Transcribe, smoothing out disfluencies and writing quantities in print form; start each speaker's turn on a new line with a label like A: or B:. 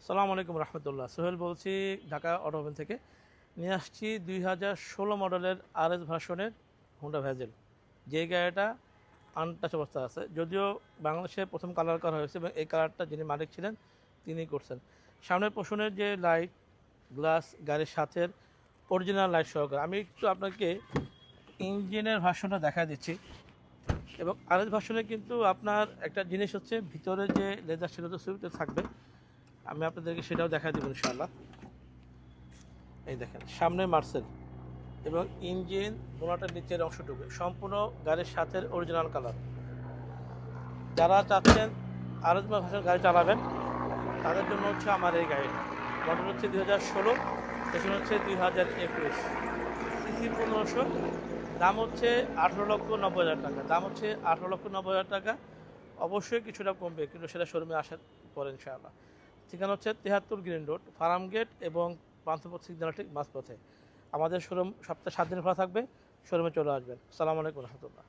A: সালামু আলাইকুম রহমতুল্লাহ। সোহেল বলছি ঢাকা অটোমোবাইল থেকে। নিয়ে আসছি 2016 মডেলের RS ভার্সনের হোন্ডা ভ্যাজেল। যে গাড়িটা আনটাচ অবস্থা আছে, যদিও বাংলাদেশে প্রথম কালার করা হয়েছে এবং এই কালারটা যিনি মালিক ছিলেন তিনি করছেন। সামনের পোষণের যে লাইট গ্লাস গাড়ির সাথে অরিজিনাল লাইট সহকারে। আমি একটু আপনাকে ইঞ্জিনের ভার্সনটা দেখা দিচ্ছি। এবং RS ভার্সনে কিন্তু আপনার একটা জিনিস হচ্ছে ভিতরে যে লেদার সেটা তো সুবিধা থাকবে, আমি আপনাদেরকে সেটাও দেখা দেবো ইনশাআল্লাহ। এই দেখেন সামনে মার্সেল এবং ইঞ্জিন বোনাটের নিচের অংশটুকু সম্পূর্ণ গাড়ির সাথে অরিজিনাল কালার। যারা চাচ্ছেন RS ভার্সন গাড়ি চালাবেন তাদের জন্য হচ্ছে আমার এই গাড়িটা। মডেল হচ্ছে 2016, পেছন হচ্ছে 2021, সিসি 1500, দাম হচ্ছে 18,90,000 টাকা। দাম হচ্ছে 18,90,000 টাকা। অবশ্যই কিছুটা কমবে, কিন্তু সেটা শোরুমে আসার পরে ইনশাআল্লাহ। ঠিকানা হচ্ছে 73 গ্রিন রোড, ফার্ম গেট এবং পান্থপথ সিগন্যাল ঠিক মাঝপথে। আমাদের শোরুম সপ্তাহে 7 দিন খোলা থাকবে। শোরুমে চলে আসবেন। আসসালামু আলাইকুম রহমতুল্লাহ।